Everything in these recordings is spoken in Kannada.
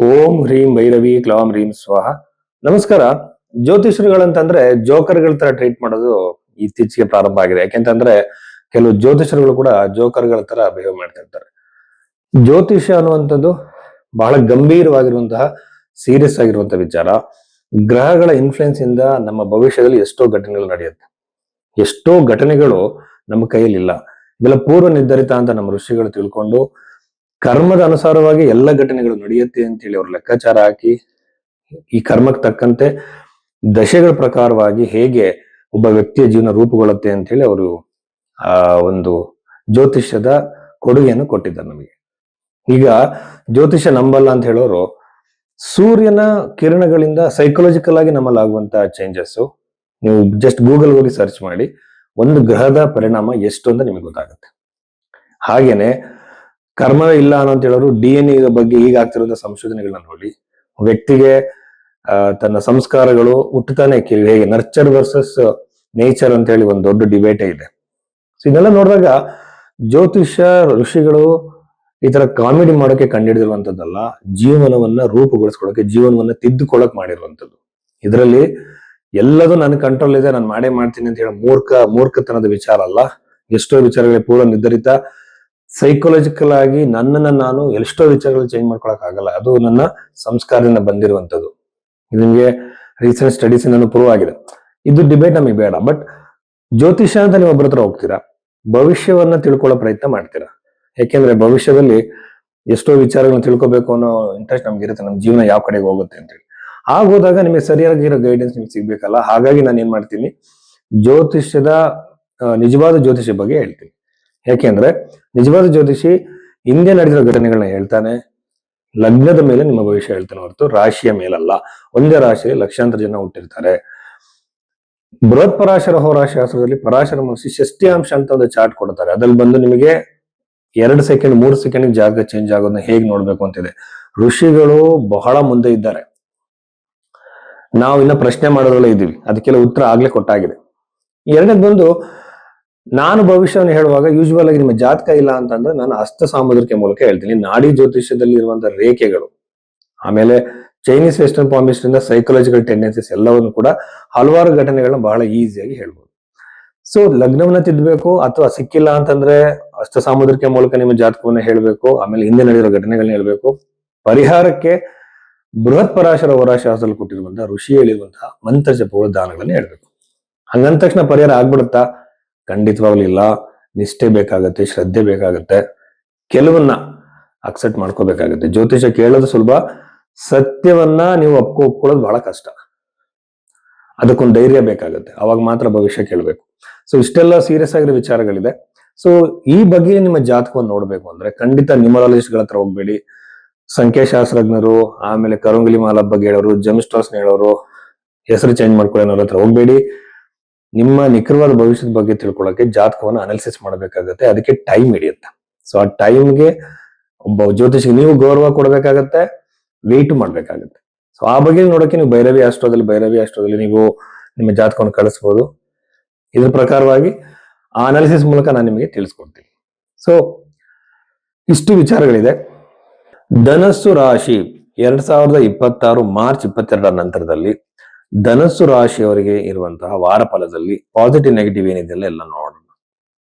ಓಂ ಹ್ರೀಂ ಭೈರವಿ ಕ್ಲೌಂ ಹ್ರೀಂ ಸ್ವಾಹ. ನಮಸ್ಕಾರ. ಜ್ಯೋತಿಷರುಗಳಂತಂದ್ರೆ ಜೋಕರ್ಗಳ ತರ ಟ್ರೀಟ್ ಮಾಡೋದು ಇತ್ತೀಚೆಗೆ ಪ್ರಾರಂಭ ಆಗಿದೆ. ಯಾಕೆಂತಂದ್ರೆ ಕೆಲವು ಜ್ಯೋತಿಷರುಗಳು ಕೂಡ ಜೋಕರ್ಗಳ ತರ ಬಿಹೇವ್ ಮಾಡ್ತಾ ಇರ್ತಾರೆ. ಜ್ಯೋತಿಷ್ಯ ಅನ್ನುವಂಥದ್ದು ಬಹಳ ಗಂಭೀರವಾಗಿರುವಂತಹ ಸೀರಿಯಸ್ ಆಗಿರುವಂತಹ ವಿಚಾರ. ಗ್ರಹಗಳ ಇನ್ಫ್ಲುಯೆನ್ಸ್ ಇಂದ ನಮ್ಮ ಭವಿಷ್ಯದಲ್ಲಿ ಎಷ್ಟೋ ಘಟನೆಗಳು ನಡೆಯುತ್ತೆ. ಎಷ್ಟೋ ಘಟನೆಗಳು ನಮ್ಮ ಕೈಯಲ್ಲಿ ಇಲ್ಲ. ಇವೆಲ್ಲ ಪೂರ್ವ ನಿರ್ಧರಿತ ಅಂತ ನಮ್ಮ ಋಷಿಗಳು ತಿಳ್ಕೊಂಡು ಕರ್ಮದ ಅನುಸಾರವಾಗಿ ಎಲ್ಲ ಘಟನೆಗಳು ನಡೆಯುತ್ತೆ ಅಂತ ಹೇಳಿ ಅವ್ರು ಲೆಕ್ಕಾಚಾರ ಹಾಕಿ ಈ ಕರ್ಮಕ್ಕೆ ತಕ್ಕಂತೆ ದಶೆಗಳ ಪ್ರಕಾರವಾಗಿ ಹೇಗೆ ಒಬ್ಬ ವ್ಯಕ್ತಿಯ ಜೀವನ ರೂಪುಗೊಳ್ಳುತ್ತೆ ಅಂತ ಹೇಳಿ ಅವರು ಒಂದು ಜ್ಯೋತಿಷ್ಯದ ಕೊಡುಗೆಯನ್ನು ಕೊಟ್ಟಿದ್ದಾರೆ ನಮಗೆ. ಈಗ ಜ್ಯೋತಿಷ್ಯ ನಂಬಲ್ಲ ಅಂತ ಹೇಳೋರು ಸೂರ್ಯನ ಕಿರಣಗಳಿಂದ ಸೈಕಲಾಜಿಕಲ್ ಆಗಿ ನಮ್ಮಲ್ಲಿ ಆಗುವಂತಹ ಚೇಂಜಸ್ ನೀವು ಜಸ್ಟ್ ಗೂಗಲ್ ಹೋಗಿ ಸರ್ಚ್ ಮಾಡಿ ಒಂದು ಗ್ರಹದ ಪರಿಣಾಮ ಎಷ್ಟು ಅಂತ ನಿಮಗೆ ಗೊತ್ತಾಗುತ್ತೆ. ಹಾಗೇನೆ ಕರ್ಮವೇ ಇಲ್ಲ ಅಂತ ಹೇಳೋರು DNA ಬಗ್ಗೆ ಈಗ ಆಗ್ತಿರೋ ಸಂಶೋಧನೆಗಳನ್ನ ನೋಡಿ ವ್ಯಕ್ತಿಗೆ ತನ್ನ ಸಂಸ್ಕಾರಗಳು ಹುಟ್ಟುತ್ತಾನೆ ಹೇಗೆ ನರ್ಚರ್ ವರ್ಸಸ್ ನೇಚರ್ ಅಂತ ಹೇಳಿ ಒಂದು ದೊಡ್ಡ ಡಿಬೇಟೇ ಇದೆ. ಸೊ ಇದೆಲ್ಲ ನೋಡಿದಾಗ ಜ್ಯೋತಿಷ್ಯ ಋಷಿಗಳು ಈ ತರ ಕಾಮಿಡಿ ಮಾಡೋಕೆ ಕಂಡುಹಿಡಿದಿರುವಂತದ್ದಲ್ಲ, ಜೀವನವನ್ನ ರೂಪುಗೊಳಿಸ್ಕೊಳ್ಳೋಕೆ, ಜೀವನವನ್ನ ತಿದ್ದುಕೊಳ್ಳಕ್ ಮಾಡಿರುವಂತದ್ದು. ಇದರಲ್ಲಿ ಎಲ್ಲದೂ ನನ್ನ ಕಂಟ್ರೋಲ್ ಇದೆ, ನಾನು ಮಾಡೇ ಮಾಡ್ತೀನಿ ಅಂತ ಹೇಳೋ ಮೂರ್ಖತನದ ವಿಚಾರ ಅಲ್ಲ. ಎಷ್ಟೋ ವಿಚಾರಗಳಿಗೆ ಪೂರ್ವ ನಿರ್ಧರಿತ ಸೈಕಲಾಜಿಕಲ್ ಆಗಿ ನನ್ನನ್ನ ನಾನು ಎಷ್ಟೋ ವಿಚಾರಗಳು ಚೇಂಜ್ ಮಾಡ್ಕೊಳಕ್ ಆಗಲ್ಲ. ಅದು ನನ್ನ ಸಂಸ್ಕಾರದಿಂದ ಬಂದಿರುವಂತದ್ದು. ನಿಮ್ಗೆ ರೀಸೆಂಟ್ ಸ್ಟಡೀಸ್ ಇಂದ ಪ್ರೂವ್ ಆಗಿದೆ. ಇದು ಡಿಬೇಟ್ ನಮಗೆ ಬೇಡ. ಬಟ್ ಜ್ಯೋತಿಷ್ಯ ಅಂತ ನೀವು ಒಬ್ಬರ ಹತ್ರ ಹೋಗ್ತೀರಾ, ಭವಿಷ್ಯವನ್ನ ತಿಳ್ಕೊಳ್ಳೋ ಪ್ರಯತ್ನ ಮಾಡ್ತೀರಾ. ಯಾಕೆಂದ್ರೆ ಭವಿಷ್ಯದಲ್ಲಿ ಎಷ್ಟೋ ವಿಚಾರಗಳನ್ನ ತಿಳ್ಕೊಬೇಕು ಅನ್ನೋ ಇಂಟ್ರೆಸ್ಟ್ ನಮ್ಗೆ ಇರುತ್ತೆ, ನಮ್ಮ ಜೀವನ ಯಾವ ಕಡೆಗೆ ಹೋಗುತ್ತೆ ಅಂತ ಹೇಳಿ. ಹೋದಾಗ ನಿಮಗೆ ಸರಿಯಾಗಿರೋ ಗೈಡೆನ್ಸ್ ನಿಮ್ಗೆ ಸಿಗ್ಬೇಕಲ್ಲ. ಹಾಗಾಗಿ ನಾನು ಏನ್ ಮಾಡ್ತೀನಿ, ಜ್ಯೋತಿಷ್ಯದ ನಿಜವಾದ ಜ್ಯೋತಿಷ್ಯ ಬಗ್ಗೆ ಹೇಳ್ತೀನಿ. ಯಾಕೆಂದ್ರೆ ನಿಜವಾದ ಜ್ಯೋತಿಷಿ ಹಿಂದೆ ನಡೆದಿರೋ ಘಟನೆಗಳನ್ನ ಹೇಳ್ತಾನೆ, ಲಗ್ನದ ಮೇಲೆ ನಿಮ್ಮ ಭವಿಷ್ಯ ಹೇಳ್ತಾನೆ ಹೊರತು ರಾಶಿಯ ಮೇಲಲ್ಲ. ಒಂದೇ ರಾಶಿಯಲ್ಲಿ ಲಕ್ಷಾಂತರ ಜನ ಹುಟ್ಟಿರ್ತಾರೆ. ಬೃಹತ್ ಪರಾಶರ ಹೋರಾಶಾಸ್ತ್ರದಲ್ಲಿ ಪರಾಶರ ಮಹರ್ಷಿ ಷಷ್ಠ್ಯಾಂಶ ಅಂತ ಒಂದು ಚಾರ್ಟ್ ಕೊಡ್ತಾರೆ. ಅದ್ರಲ್ಲಿ ಬಂದು ನಿಮಗೆ 2 ಸೆಕೆಂಡ್ 3 ಸೆಕೆಂಡ್ ಜಾಗ ಚೇಂಜ್ ಆಗೋದನ್ನ ಹೇಗೆ ನೋಡ್ಬೇಕು ಅಂತಿದೆ. ಋಷಿಗಳು ಬಹಳ ಮುಂದೆ ಇದ್ದಾರೆ, ನಾವು ಇನ್ನ ಪ್ರಶ್ನೆ ಮಾಡೋದ್ರಲ್ಲೇ ಇದ್ದೀವಿ. ಅದಕ್ಕೆಲ್ಲ ಉತ್ತರ ಆಗ್ಲೇ ಕೊಟ್ಟಾಗಿದೆ. ಎರಡನೇದು ಬಂದು, ನಾನು ಭವಿಷ್ಯವನ್ನು ಹೇಳುವಾಗ ಯೂಶುವಲ್ ಆಗಿ ನಿಮ್ಮ ಜಾತಕ ಇಲ್ಲ ಅಂತಂದ್ರೆ ನಾನು ಹಸ್ತ ಸಾಮುದ್ರಿಕೆ ಮೂಲಕ ಹೇಳ್ತೀನಿ. ನಾಡಿ ಜ್ಯೋತಿಷ್ಯದಲ್ಲಿ ಇರುವಂತಹ ರೇಖೆಗಳು, ಆಮೇಲೆ ಚೈನೀಸ್ ವೆಸ್ಟರ್ನ್ ಪಾಮಿಸ್ಟ್ರಿ ಇಂದ ಸೈಕಲಾಜಿಕಲ್ ಟೆಂಡೆನ್ಸೀಸ್ ಎಲ್ಲವನ್ನು ಕೂಡ ಹಲವಾರು ಘಟನೆಗಳನ್ನ ಬಹಳ ಈಸಿಯಾಗಿ ಹೇಳ್ಬೋದು. ಸೊ ಲಗ್ನವನ್ನ ತಿದ್ದಬೇಕು ಅಥವಾ ಸಿಕ್ಕಿಲ್ಲ ಅಂತಂದ್ರೆ ಹಸ್ತ ಸಾಮುದ್ರಿಕೆ ಮೂಲಕ ನಿಮ್ಮ ಜಾತಕವನ್ನ ಹೇಳ್ಬೇಕು. ಆಮೇಲೆ ಹಿಂದೆ ನಡೆದಿರೋ ಘಟನೆಗಳನ್ನ ಹೇಳ್ಬೇಕು. ಪರಿಹಾರಕ್ಕೆ ಬೃಹತ್ ಪರಾಶರ ಹೋರಾಶಾಸ್ತ್ರದಲ್ಲಿ ಕೊಟ್ಟಿರುವಂತಹ ಋಷಿ ಹೇಳಿರುವಂತಹ ಮಂತ್ರ ಜಪಗಳ ದಾನಗಳನ್ನ ಹೇಳ್ಬೇಕು. ಹಂಗಂದ ತಕ್ಷಣ ಪರಿಹಾರ ಆಗ್ಬಿಡುತ್ತಾ? ಖಂಡಿತವಾಗ್ಲೂ ಇಲ್ಲ. ನಿಷ್ಠೆ ಬೇಕಾಗತ್ತೆ, ಶ್ರದ್ಧೆ ಬೇಕಾಗತ್ತೆ, ಕೆಲವನ್ನ ಅಕ್ಸೆಪ್ಟ್ ಮಾಡ್ಕೋಬೇಕಾಗತ್ತೆ. ಜ್ಯೋತಿಷ ಕೇಳೋದು ಸುಲಭ, ಸತ್ಯವನ್ನ ನೀವು ಒಪ್ಕೊಳ್ಳೋದು ಬಹಳ ಕಷ್ಟ. ಅದಕ್ಕೊಂದು ಧೈರ್ಯ ಬೇಕಾಗುತ್ತೆ, ಅವಾಗ ಮಾತ್ರ ಭವಿಷ್ಯ ಕೇಳಬೇಕು. ಸೊ ಇಷ್ಟೆಲ್ಲ ಸೀರಿಯಸ್ ಆಗಿರೋ ವಿಚಾರಗಳಿದೆ. ಸೊ ಈ ಬಗ್ಗೆ ನಿಮ್ಮ ಜಾತಕವನ್ನು ನೋಡ್ಬೇಕು ಅಂದ್ರೆ ಖಂಡಿತ ನ್ಯೂಮರಾಲಜಿಸ್ಟ್ ಗಳ ಹತ್ರ ಹೋಗ್ಬೇಡಿ. ಸಂಖ್ಯಾಶಾಸ್ತ್ರಜ್ಞರು, ಆಮೇಲೆ ಕರಂಗುಲಿ ಮಾಲ ಬಗ್ಗೆ ಹೇಳೋರು, ಜೆಮ್ಸ್ಟೋನ್ಸ್ ಹೇಳೋರು, ಹೆಸರು ಚೇಂಜ್ ಮಾಡ್ಕೊಳ್ಳೋರ ಹತ್ರ ಹೋಗ್ಬೇಡಿ. ನಿಮ್ಮ ನಿಖರವಾದ ಭವಿಷ್ಯದ ಬಗ್ಗೆ ತಿಳ್ಕೊಳ್ಳೋಕೆ ಜಾತಕವನ್ನು ಅನಾಲಿಸಿಸ್ ಮಾಡಬೇಕಾಗತ್ತೆ. ಅದಕ್ಕೆ ಟೈಮ್ ಹಿಡಿಯುತ್ತೆ. ಸೊ ಆ ಟೈಮ್ಗೆ ಒಬ್ಬ ಜ್ಯೋತಿಷಿಗೆ ನೀವು ಗೌರವ ಕೊಡ್ಬೇಕಾಗತ್ತೆ, ವೆಯ್ಟ್ ಮಾಡ್ಬೇಕಾಗತ್ತೆ. ಸೊ ಆ ಬಗ್ಗೆ ನೋಡೋಕೆ ನೀವು ಭೈರವಿ ಆಸ್ಟ್ರೋದಲ್ಲಿ ನೀವು ನಿಮ್ಮ ಜಾತಕವನ್ನು ಕಳಿಸ್ಬೋದು. ಇದ್ರ ಪ್ರಕಾರವಾಗಿ ಆ ಅನಾಲಿಸಿಸ್ ಮೂಲಕ ನಾನು ನಿಮಗೆ ತಿಳಿಸ್ಕೊಡ್ತೀನಿ. ಸೊ ಇಷ್ಟು ವಿಚಾರಗಳಿದೆ. ಧನಸ್ಸು ರಾಶಿ 2026 ಮಾರ್ಚ್ 22 ನಂತರದಲ್ಲಿ ಧನಸ್ಸು ರಾಶಿಯವರಿಗೆ ಇರುವಂತಹ ವಾರ ಫಲದಲ್ಲಿ ಪಾಸಿಟಿವ್ ನೆಗೆಟಿವ್ ಏನಿದೆ ಎಲ್ಲ ನೋಡೋಣ.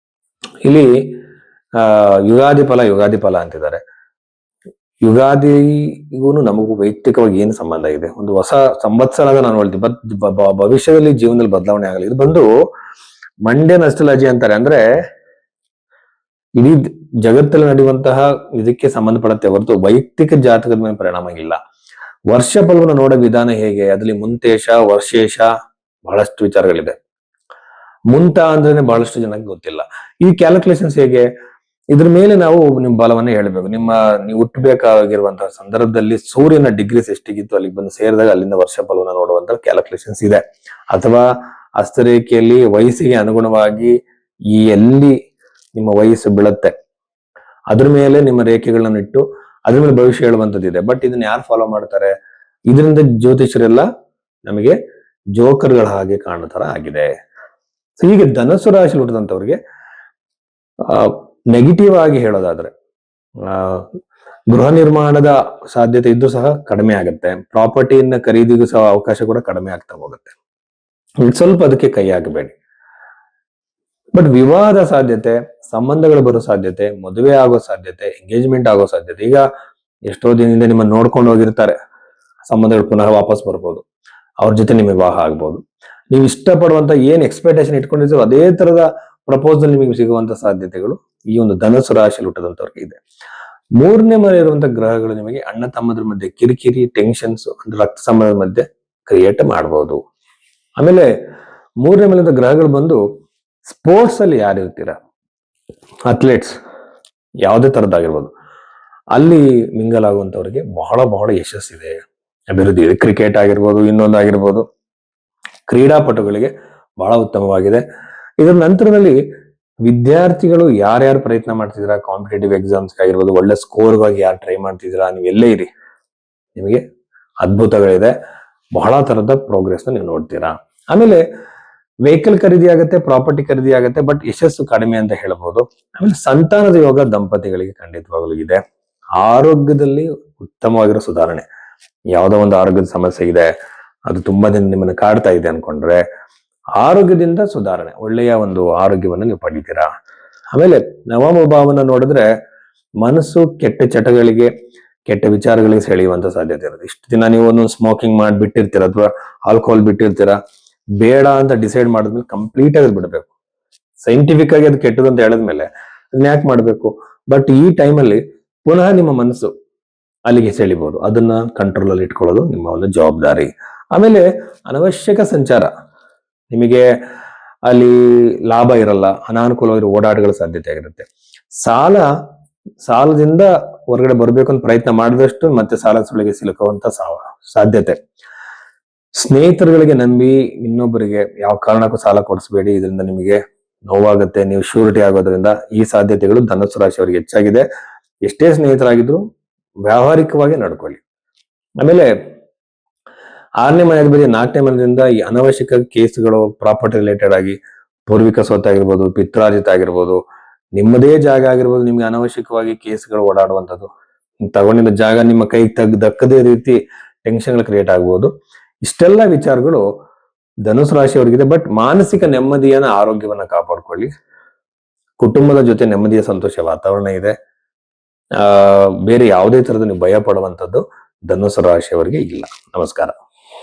ಇಲ್ಲಿ ಯುಗಾದಿ ಫಲ ಅಂತಿದ್ದಾರೆ. ಯುಗಾದಿಗೂ ನಮಗೂ ವೈಯಕ್ತಿಕವಾಗಿ ಏನು ಸಂಬಂಧ ಇದೆ? ಒಂದು ಹೊಸ ಸಂವತ್ಸರದ ನಾನು ಹೇಳ್ತೀನಿ, ಭವಿಷ್ಯದಲ್ಲಿ ಜೀವನದಲ್ಲಿ ಬದಲಾವಣೆ ಆಗಲಿ. ಇದು ಬಂದು ಮಂಡ್ಯನ್ ಅಸ್ಟ್ರಾಲಜಿ ಅಂತಾರೆ. ಅಂದ್ರೆ ಇಡೀ ಜಗತ್ತಲ್ಲಿ ನಡೆಯುವಂತಹ ಇದಕ್ಕೆ ಸಂಬಂಧಪಡುತ್ತೆ ಹೊರತು ವೈಯಕ್ತಿಕ ಜಾತಕದ ಮೇಲೆ ಪರಿಣಾಮ ಇಲ್ಲ. ವರ್ಷ ಫಲವನ್ನು ನೋಡೋ ವಿಧಾನ ಹೇಗೆ? ಅದ್ರಲ್ಲಿ ಮುಂತೇಶ, ವರ್ಷೇಶ, ಬಹಳಷ್ಟು ವಿಚಾರಗಳಿದೆ. ಮುಂತ ಅಂದ್ರೆ ಬಹಳಷ್ಟು ಜನಕ್ಕೆ ಗೊತ್ತಿಲ್ಲ. ಈ ಕ್ಯಾಲ್ಕುಲೇಷನ್ಸ್ ಹೇಗೆ? ಇದ್ರ ಮೇಲೆ ನಾವು ನಿಮ್ ಬಲವನ್ನ ಹೇಳ್ಬೇಕು. ನೀವು ಹುಟ್ಟಬೇಕಾಗಿರುವಂತಹ ಸಂದರ್ಭದಲ್ಲಿ ಸೂರ್ಯನ ಡಿಗ್ರೀಸ್ ಎಷ್ಟಿಗಿತ್ತು ಅಲ್ಲಿಗೆ ಬಂದು ಸೇರಿದಾಗ ಅಲ್ಲಿಂದ ವರ್ಷ ಫಲವನ್ನ ನೋಡುವಂತ ಕ್ಯಾಲ್ಕುಲೇಷನ್ಸ್ ಇದೆ. ಅಥವಾ ಹಸ್ತರೇಖೆಯಲ್ಲಿ ವಯಸ್ಸಿಗೆ ಅನುಗುಣವಾಗಿ ಎಲ್ಲಿ ನಿಮ್ಮ ವಯಸ್ಸು ಬೀಳುತ್ತೆ ಅದ್ರ ಮೇಲೆ ನಿಮ್ಮ ರೇಖೆಗಳನ್ನ ಇಟ್ಟು ಅದ್ರ ಮೇಲೆ ಭವಿಷ್ಯ ಹೇಳುವಂಥದ್ದು ಇದೆ. ಬಟ್ ಇದನ್ನ ಯಾರು ಫಾಲೋ ಮಾಡ್ತಾರೆ? ಇದರಿಂದ ಜ್ಯೋತಿಷರೆಲ್ಲ ನಮಗೆ ಜೋಕರ್ಗಳ ಹಾಗೆ ಕಾಣೋ ತರ ಆಗಿದೆ. ಹೀಗೆ ಧನಸ್ಸು ರಾಶಿ ಹುಟ್ಟಿದಂಥವ್ರಿಗೆ ನೆಗೆಟಿವ್ ಆಗಿ ಹೇಳೋದಾದ್ರೆ ಗೃಹ ನಿರ್ಮಾಣದ ಸಾಧ್ಯತೆ ಇದ್ದು ಸಹ ಕಡಿಮೆ ಆಗುತ್ತೆ. ಪ್ರಾಪರ್ಟಿಯನ್ನ ಖರೀದಿಗೂ ಸಹ ಅವಕಾಶ ಕೂಡ ಕಡಿಮೆ ಆಗ್ತಾ ಹೋಗುತ್ತೆ. ಸ್ವಲ್ಪ ಅದಕ್ಕೆ ಕೈ ಹಾಕಬೇಡಿ. ಬಟ್ ವಿವಾಹದ ಸಾಧ್ಯತೆ, ಸಂಬಂಧಗಳು ಬರೋ ಸಾಧ್ಯತೆ, ಮದುವೆ ಆಗೋ ಸಾಧ್ಯತೆ, ಎಂಗೇಜ್ಮೆಂಟ್ ಆಗೋ ಸಾಧ್ಯತೆ. ಈಗ ಎಷ್ಟೋ ದಿನದಿಂದ ನಿಮ್ಮನ್ನ ನೋಡ್ಕೊಂಡು ಹೋಗಿರ್ತಾರೆ, ಸಂಬಂಧಗಳು ಪುನಃ ವಾಪಸ್ ಬರ್ಬೋದು. ಅವ್ರ ಜೊತೆ ನಿಮಗೆ ವಿವಾಹ ಆಗ್ಬೋದು. ನೀವು ಇಷ್ಟಪಡುವಂತ ಏನ್ ಎಕ್ಸ್ಪೆಕ್ಟೇಷನ್ ಇಟ್ಕೊಂಡಿರ್ತೀರೋ ಅದೇ ತರದ ಪ್ರಪೋಸಲ್ ನಿಮಗೆ ಸಿಗುವಂತ ಸಾಧ್ಯತೆಗಳು ಈ ಒಂದು ಧನುಸು ರಾಶಿಯಲ್ಲಿ ಹುಟ್ಟದಂತವ್ರಿಗೆ ಇದೆ. 3ನೇ ಮನೆ ಇರುವಂತ ಗ್ರಹಗಳು ನಿಮಗೆ ಅಣ್ಣ ತಮ್ಮದ್ರ ಮಧ್ಯೆ ಕಿರಿಕಿರಿ, ಟೆನ್ಷನ್ಸ್, ಅಂದ್ರೆ ರಕ್ತ ಸಂಬಂಧದ ಮಧ್ಯೆ ಕ್ರಿಯೇಟ್ ಮಾಡಬಹುದು. ಆಮೇಲೆ 3ನೇ ಮನೆಯ ಗ್ರಹಗಳು ಬಂದು ಸ್ಪೋರ್ಟ್ಸ್ ಅಲ್ಲಿ ಯಾರಿರ್ತೀರಾ, ಅಥ್ಲೆಟ್ಸ್ ಯಾವುದೇ ತರದಾಗಿರ್ಬೋದು, ಅಲ್ಲಿ ಮಿಂಗಲ್ ಆಗುವಂತವ್ರಿಗೆ ಬಹಳ ಬಹಳ ಯಶಸ್ಸಿದೆ, ಅಭಿವೃದ್ಧಿ ಇದೆ. ಕ್ರಿಕೆಟ್ ಆಗಿರ್ಬೋದು, ಇನ್ನೊಂದಾಗಿರ್ಬೋದು, ಕ್ರೀಡಾಪಟುಗಳಿಗೆ ಬಹಳ ಉತ್ತಮವಾಗಿದೆ. ಇದರ ನಂತರದಲ್ಲಿ ವಿದ್ಯಾರ್ಥಿಗಳು ಯಾರ್ಯಾರು ಪ್ರಯತ್ನ ಮಾಡ್ತಿದ್ದೀರಾ, ಕಾಂಪಿಟೇಟಿವ್ ಎಕ್ಸಾಮ್ಸ್ ಆಗಿರ್ಬೋದು, ಒಳ್ಳೆ ಸ್ಕೋರ್ಗಾಗಿ ಯಾರು ಟ್ರೈ ಮಾಡ್ತಿದ್ದೀರಾ, ನೀವು ಎಲ್ಲೇ ಇರಿ, ನಿಮಗೆ ಅದ್ಭುತಗಳಿದೆ. ಬಹಳ ತರದ ಪ್ರೋಗ್ರೆಸ್ ನೀವು ನೋಡ್ತೀರಾ. ಆಮೇಲೆ ವೆಹಿಕಲ್ ಖರೀದಿ ಆಗುತ್ತೆ, ಪ್ರಾಪರ್ಟಿ ಖರೀದಿ ಆಗುತ್ತೆ, ಬಟ್ ಯಶಸ್ಸು ಕಡಿಮೆ ಅಂತ ಹೇಳ್ಬೋದು. ಆಮೇಲೆ ಸಂತಾನದ ಯೋಗ ದಂಪತಿಗಳಿಗೆ ಖಂಡಿತವಾಗ್ಲೂ ಇದೆ. ಆರೋಗ್ಯದಲ್ಲಿ ಉತ್ತಮವಾಗಿರೋ ಸುಧಾರಣೆ. ಯಾವುದೋ ಒಂದು ಆರೋಗ್ಯದ ಸಮಸ್ಯೆ ಇದೆ, ಅದು ತುಂಬಾ ದಿನ ನಿಮ್ಮನ್ನು ಕಾಡ್ತಾ ಇದೆ ಅನ್ಕೊಂಡ್ರೆ ಆರೋಗ್ಯದಿಂದ ಸುಧಾರಣೆ, ಒಳ್ಳೆಯ ಒಂದು ಆರೋಗ್ಯವನ್ನು ನೀವು ಪಡಿತೀರಾ. ಆಮೇಲೆ ನವಮ ಭಾವನ ನೋಡಿದ್ರೆ ಮನಸ್ಸು ಕೆಟ್ಟ ಚಟಗಳಿಗೆ, ಕೆಟ್ಟ ವಿಚಾರಗಳಿಗೆ ಸೆಳೆಯುವಂತ ಸಾಧ್ಯತೆ ಇರುತ್ತೆ. ಇಷ್ಟು ದಿನ ನೀವು ಒಂದು ಸ್ಮೋಕಿಂಗ್ ಮಾಡಿ ಬಿಟ್ಟಿರ್ತೀರ, ಅಥವಾ ಆಲ್ಕೋಹಾಲ್ ಬಿಟ್ಟಿರ್ತೀರಾ, ಬೇಡ ಅಂತ ಡಿಸೈಡ್ ಮಾಡಿದ್ಮೇಲೆ ಕಂಪ್ಲೀಟ್ ಆಗಿ ಬಿಡಬೇಕು. ಸೈಂಟಿಫಿಕ್ ಆಗಿ ಅದು ಕೆಟ್ಟದು ಅಂತ ಹೇಳಿದ್ಮೇಲೆ ಅದನ್ನ ಯಾಕೆ ಮಾಡ್ಬೇಕು. ಬಟ್ ಈ ಟೈಮಲ್ಲಿ ಪುನಃ ನಿಮ್ಮ ಮನಸ್ಸು ಅಲ್ಲಿಗೆ ಸೆಳಿಬಹುದು. ಅದನ್ನ ಕಂಟ್ರೋಲ್ ಅಲ್ಲಿ ಇಟ್ಕೊಳ್ಳೋದು ನಿಮ್ಮ ಒಂದು ಜವಾಬ್ದಾರಿ. ಆಮೇಲೆ ಅನವಶ್ಯಕ ಸಂಚಾರ, ನಿಮಗೆ ಅಲ್ಲಿ ಲಾಭ ಇರಲ್ಲ, ಅನಾನುಕೂಲವಾಗಿರೋ ಓಡಾಟಗಳ ಸಾಧ್ಯತೆ ಆಗಿರುತ್ತೆ. ಸಾಲದಿಂದ ಹೊರಗಡೆ ಬರ್ಬೇಕು ಅಂತ ಪ್ರಯತ್ನ ಮಾಡಿದಷ್ಟು ಮತ್ತೆ ಸಾಲ ಸುಳಿಗೆ ಸಿಲುಕುವಂತ ಸಾಧ್ಯತೆ. ಸ್ನೇಹಿತರುಗಳಿಗೆ ನಂಬಿ ಇನ್ನೊಬ್ಬರಿಗೆ ಯಾವ ಕಾರಣಕ್ಕೂ ಸಾಲ ಕೊಡಿಸಬೇಡಿ, ಇದರಿಂದ ನಿಮಗೆ ನೋವಾಗುತ್ತೆ, ನೀವು ಶ್ಯೂರಿಟಿ ಆಗೋದ್ರಿಂದ. ಈ ಸಾಧ್ಯತೆಗಳು ಧನುಸ್ಸು ರಾಶಿಯವರಿಗೆ ಹೆಚ್ಚಾಗಿದೆ. ಎಷ್ಟೇ ಸ್ನೇಹಿತರಾಗಿದ್ರು ವ್ಯಾವಹಾರಿಕವಾಗಿ ನಡ್ಕೊಳ್ಳಿ. ಆಮೇಲೆ 6ನೇ ಮನೆಯ 4ನೇ ಮನೆಯಿಂದ ಈ ಅನವಶ್ಯಕ ಕೇಸ್ಗಳು, ಪ್ರಾಪರ್ಟಿ ರಿಲೇಟೆಡ್ ಆಗಿ ಪೂರ್ವಿಕ ಸ್ವತ್ತು ಆಗಿರ್ಬೋದು, ಪಿತ್ರಾರ್ಜಿತ ಆಗಿರ್ಬೋದು, ನಿಮ್ಮದೇ ಜಾಗ ಆಗಿರ್ಬೋದು, ನಿಮ್ಗೆ ಅನವಶ್ಯಕವಾಗಿ ಕೇಸ್ಗಳು ಓಡಾಡುವಂಥದ್ದು, ತಗೊಂಡಿದ್ದ ಜಾಗ ನಿಮ್ಮ ಕೈ ದಕ್ಕದೇ ರೀತಿ ಟೆನ್ಷನ್ಗಳು ಕ್ರಿಯೇಟ್ ಆಗ್ಬೋದು. ಇಷ್ಟೆಲ್ಲ ವಿಚಾರಗಳು ಧನುಸು ರಾಶಿಯವರಿಗಿದೆ. ಬಟ್ ಮಾನಸಿಕ ನೆಮ್ಮದಿಯನ್ನ, ಆರೋಗ್ಯವನ್ನ ಕಾಪಾಡ್ಕೊಳ್ಳಿ. ಕುಟುಂಬದ ಜೊತೆ ನೆಮ್ಮದಿಯ ಸಂತೋಷ ವಾತಾವರಣ ಇದೆ. ಬೇರೆ ಯಾವುದೇ ತರದ ನೀವು ಭಯ ಪಡುವಂಥದ್ದು ಧನುಸು ರಾಶಿಯವರಿಗೆ ಇಲ್ಲ. ನಮಸ್ಕಾರ.